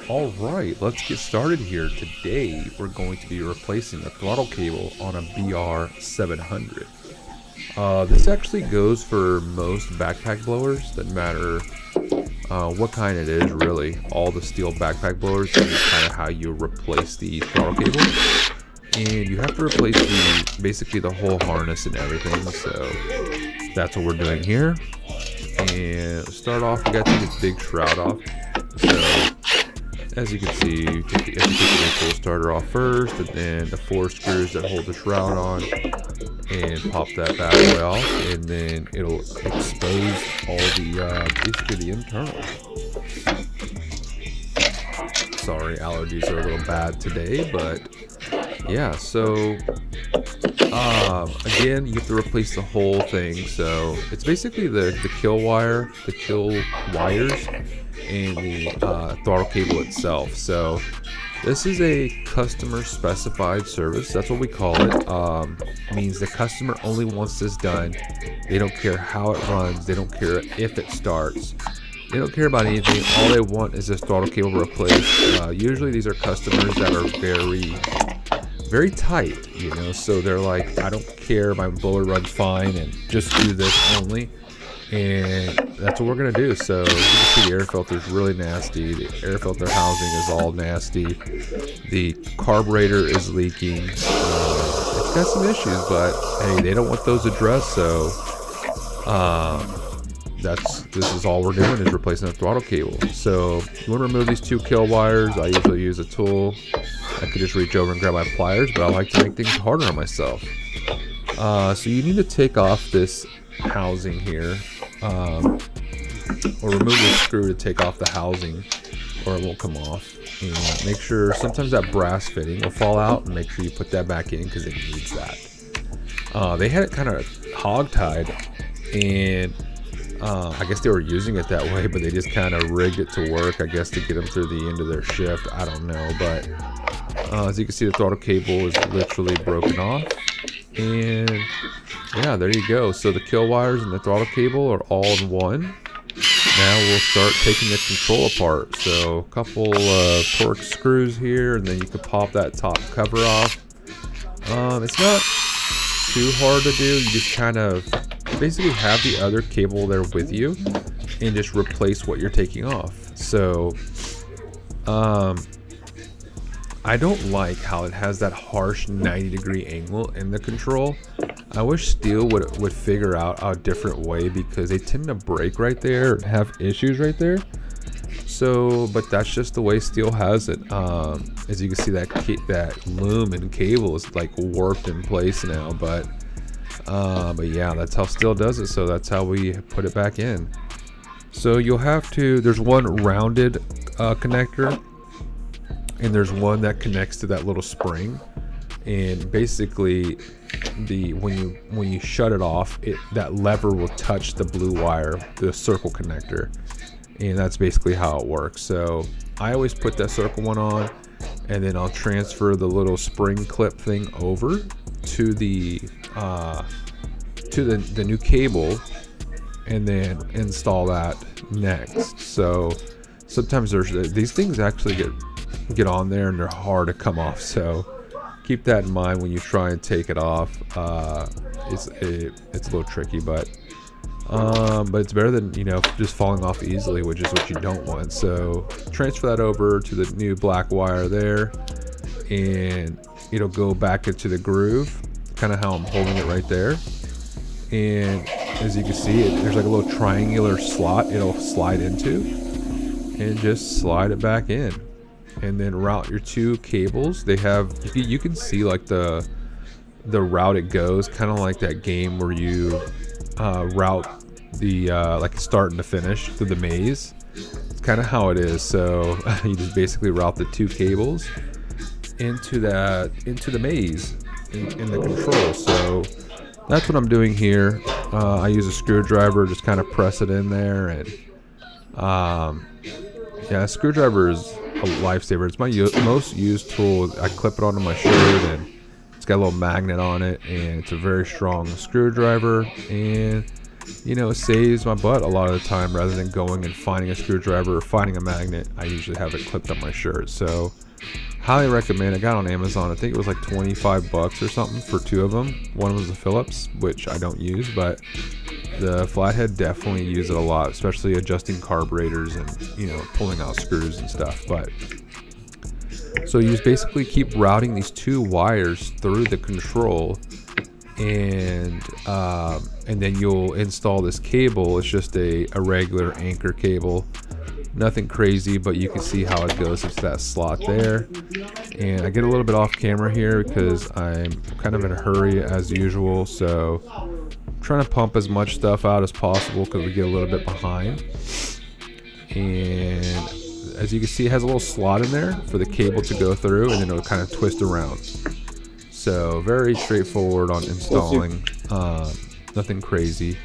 Alright, let's get started here. Today we're going to be replacing the throttle cable on a BR700. This actually goes for most backpack blowers, doesn't matter what kind it is really. All the steel backpack blowers is kind of how you replace the throttle cable. And you have to replace basically the whole harness and everything, so that's what we're doing here. And start off, we got to take this big shroud off. So as you can see, you have to take the full starter off first, and then the 4 screws that hold the shroud on, and pop that bad boy off, and then it'll expose all the basically the internal. Sorry, allergies are a little bad today, but yeah. So again, you have to replace the whole thing. So it's basically the kill wire, the kill wires, and the throttle cable itself. So this is a customer specified service. That's what we call it. Means the customer only wants this done. They don't care how it runs. They don't care if it starts. They don't care about anything. All they want is this throttle cable replaced. Usually these are customers that are very tight, you know, so they're like, I don't care, my blower runs fine, and just do this only. And that's what we're gonna do. So you can see the air filter is really nasty. The air filter housing is all nasty. The carburetor is leaking. It's got some issues, but hey, they don't want those addressed. So this is all we're doing, is replacing the throttle cable. So you want to remove these 2 kill wires. I usually use a tool. I could just reach over and grab my pliers, but I like to make things harder on myself. So you need to take off this housing here, or remove the screw to take off the housing, or it won't come off. And make sure, sometimes that brass fitting will fall out, and make sure you put that back in because it needs that. They had it kind of hog-tied, and I guess they were using it that way, but they just kind of rigged it to work, I guess, to get them through the end of their shift. I don't know, but as you can see, the throttle cable is literally broken off. And yeah, there you go. So the kill wires and the throttle cable are all in one. Now we'll start taking the control apart. So a couple of torque screws here, and then you can pop that top cover off. It's not too hard to do. You just kind of basically have the other cable there with you and just replace what you're taking off. So I don't like how it has that harsh 90-degree angle in the control. I wish steel would figure out a different way, because they tend to break right there and have issues right there. So, but that's just the way steel has it. As you can see, that loom and cable is like warped in place now, but yeah, that's how steel does it. So that's how we put it back in. So you'll have to, there's one rounded connector, and there's one that connects to that little spring. And basically, when you shut it off, that lever will touch the blue wire, the circle connector, and that's basically how it works. So I always put that circle one on, and then I'll transfer the little spring clip thing over to the new cable, and then install that next. So sometimes these things actually get on there, and they're hard to come off. So keep that in mind when you try and take it off. It's a little tricky, but it's better than, you know, just falling off easily, which is what you don't want. So transfer that over to the new black wire there, and it'll go back into the groove, kind of how I'm holding it right there. And as you can see, there's like a little triangular slot it'll slide into, and just slide it back in. And then route your 2 cables. They have, you can see like the route it goes, kind of like that game where you route the like starting to finish through the maze. It's kind of how it is. So you just basically route the 2 cables into the maze in the control. So that's what I'm doing here. I use a screwdriver, just kind of press it in there, and yeah, a screwdriver is a lifesaver. It's my most used tool. I clip it onto my shirt, and it's got a little magnet on it, and it's a very strong screwdriver. And you know, it saves my butt a lot of the time. Rather than going and finding a screwdriver or finding a magnet, I usually have it clipped on my shirt. So highly recommend. I got on Amazon, I think it was like $25 or something for 2 of them. One was a Phillips, which I don't use, but the flathead definitely use it a lot, especially adjusting carburetors and, you know, pulling out screws and stuff. But so you just basically keep routing these 2 wires through the control, and then you'll install this cable. It's just a regular anchor cable, nothing crazy, but you can see how it goes into that slot there. And I get a little bit off camera here because I'm kind of in a hurry as usual, so I'm trying to pump as much stuff out as possible because we get a little bit behind. And as you can see, it has a little slot in there for the cable to go through, and then it'll kind of twist around. So very straightforward on installing, nothing crazy.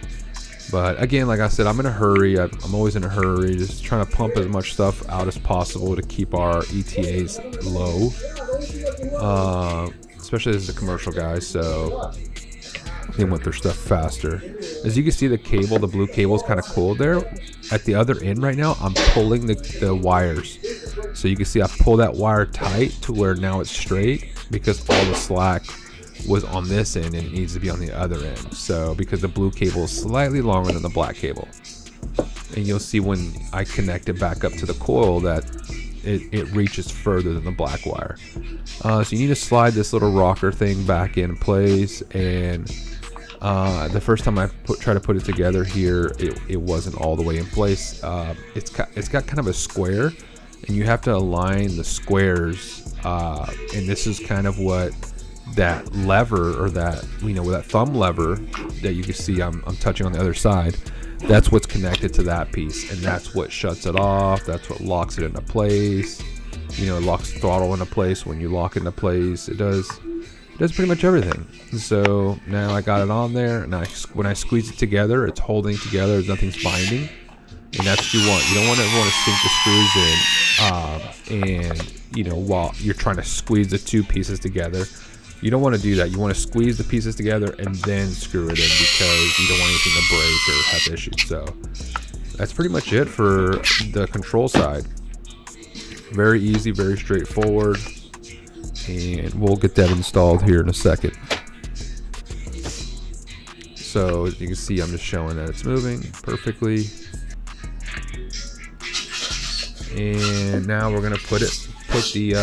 But again, like I said, I'm in a hurry. I'm always in a hurry, just trying to pump as much stuff out as possible to keep our ETAs low, especially as a commercial guy, so they want their stuff faster. As you can see, the cable, the blue cable, is kind of cool there. At the other end right now, I'm pulling the wires. So you can see I pull that wire tight to where now it's straight, because all the slack was on this end and it needs to be on the other end. So because the blue cable is slightly longer than the black cable, and you'll see when I connect it back up to the coil that it reaches further than the black wire. So you need to slide this little rocker thing back in place, and the first time I try to put it together here, it wasn't all the way in place. It's got kind of a square, and you have to align the squares, and this is kind of what that lever, or that, you know, with that thumb lever that you can see I'm touching on the other side, that's what's connected to that piece, and that's what shuts it off. That's what locks it into place. You know, it locks the throttle into place. When you lock it into place, it does pretty much everything. So now I got it on there, and when I squeeze it together, it's holding together. Nothing's binding, and that's what you want. You don't want everyone to sink the screws in, and you know, while you're trying to squeeze the 2 pieces together. You don't want to do that. You want to squeeze the pieces together and then screw it in, because you don't want anything to break or have issues. So that's pretty much it for the control side. Very easy, very straightforward, and we'll get that installed here in a second. So as you can see, I'm just showing that it's moving perfectly. And now we're going to put the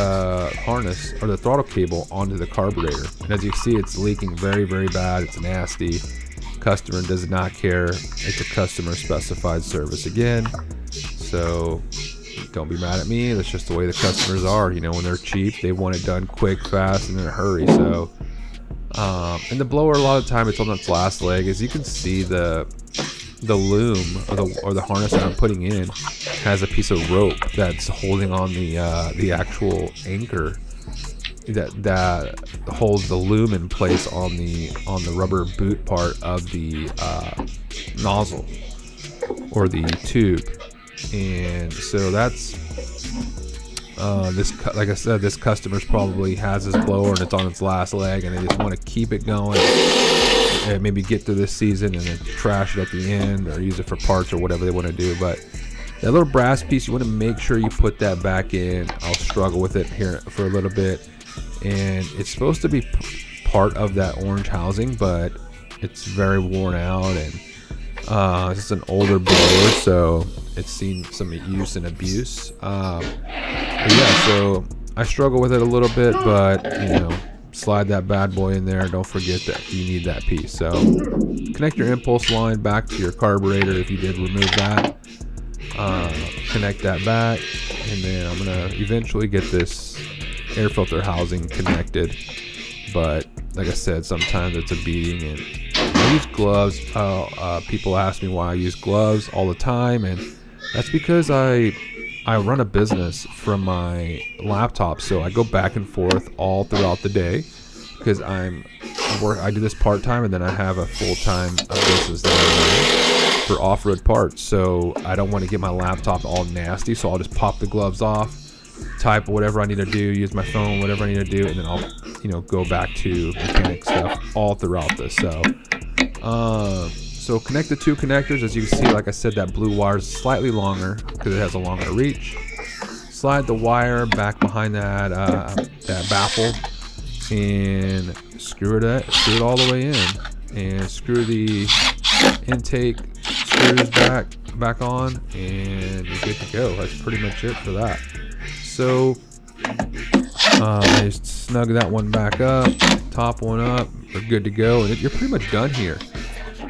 harness, or the throttle cable, onto the carburetor. And as you see, it's leaking very, very bad. It's nasty. Customer does not care. It's a customer specified service again. So don't be mad at me. That's just the way the customers are. You know, when they're cheap, they want it done quick, fast, and in a hurry. So, and the blower, a lot of the time, it's on its last leg. As you can see, the loom, or the harness that I'm putting in, has a piece of rope that's holding on the actual anchor that holds the loom in place on the rubber boot part of the nozzle, or the tube. And so that's like I said, this customer's probably has this blower and it's on its last leg, and they just want to keep it going and maybe get through this season and then trash it at the end, or use it for parts or whatever they want to do. But that little brass piece, you want to make sure you put that back in. I'll struggle with it here for a little bit, and it's supposed to be part of that orange housing, but it's very worn out, and it's just an older blower, so it's seen some use and abuse. But yeah, so I struggle with it a little bit, but you know, slide that bad boy in there. Don't forget that you need that piece. So connect your impulse line back to your carburetor if you did remove that. Connect that back, and then I'm gonna eventually get this air filter housing connected. But like I said, sometimes it's a beating, and I use gloves. People ask me why I use gloves all the time, and that's because I run a business from my laptop, so I go back and forth all throughout the day, because I do this part-time, and then I have a full-time business that I run for off-road parts. So I don't want to get my laptop all nasty, so I'll just pop the gloves off, type whatever I need to do, use my phone, whatever I need to do, and then I'll go back to mechanic stuff all throughout this. So So connect the two connectors. As you can see, like I said, that blue wire is slightly longer because it has a longer reach. Slide the wire back behind that baffle and screw it all the way in, and screw the intake screws back on, and you're good to go. That's pretty much it for that. So I snug that one back up, top one up, we're good to go, and you're pretty much done here.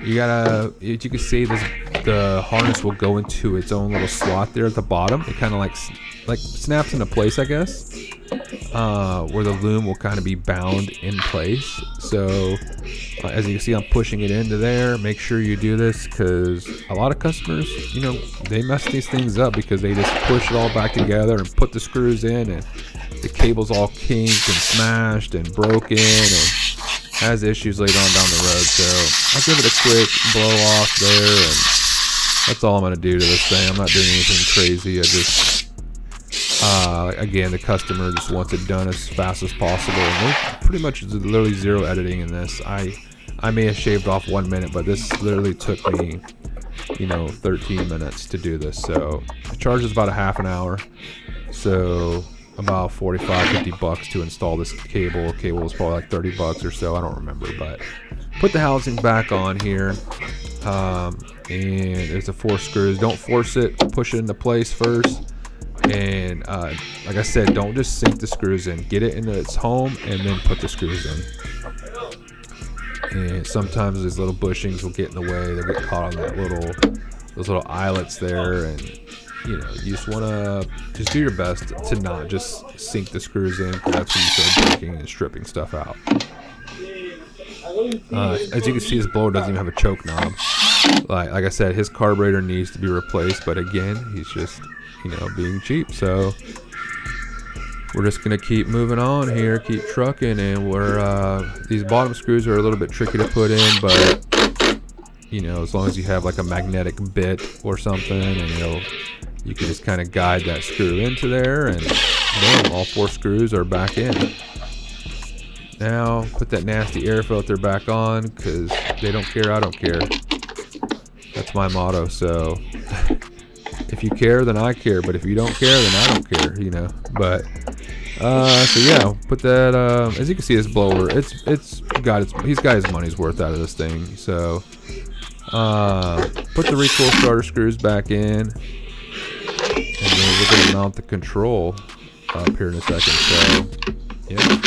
You gotta, as you can see, the harness will go into its own little slot there at the bottom. It kind of like snaps into place, I guess, where the loom will kind of be bound in place. So as you can see, I'm pushing it into there. Make sure you do this, because a lot of customers, you know, they mess these things up because they just push it all back together and put the screws in, and the cable's all kinked and smashed and broken and has issues later on down the road. So I'll give it a quick blow off there, and that's all I'm going to do to this thing. I'm not doing anything crazy. I just, again, the customer just wants it done as fast as possible, and there's pretty much literally zero editing in this. I may have shaved off 1 minute, but this literally took me, you know, 13 minutes to do this. So it charges about a half an hour, so about 50 bucks to install this cable. Cable is probably like 30 bucks or so, I don't remember. But put the housing back on here, and there's the 4 screws. Don't force it, push it into place first, and like I said, don't just sink the screws in. Get it into its home and then put the screws in. And sometimes these little bushings will get in the way. They'll get caught on those little eyelets there, and you know, you just want to just do your best to not just sink the screws in, because that's when you start breaking and stripping stuff out. As you can see, this blower doesn't even have a choke knob. Like I said, his carburetor needs to be replaced, but again, he's just, you know, being cheap. So we're just gonna keep moving on here, keep trucking, and these bottom screws are a little bit tricky to put in, but you know, as long as you have like a magnetic bit or something, and you can just kind of guide that screw into there, and boom, all 4 screws are back in. Now put that nasty air filter back on, because they don't care, I don't care. That's my motto. So if you care, then I care, but if you don't care, then I don't care, you know. But so yeah, put that, as you can see, this blower, he's got his money's worth out of this thing. So put the recoil starter screws back in, and then we're going to mount the control up here in a second. So yeah.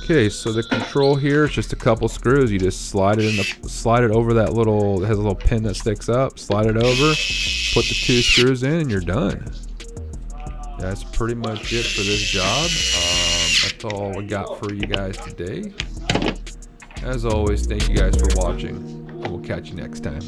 Okay, so the control here is just a couple screws. You just slide it over that little, it has a little pin that sticks up, slide it over, put the 2 screws in, and you're done. That's pretty much it for this job. That's all we got for you guys today. As always, thank you guys for watching, and we'll catch you next time.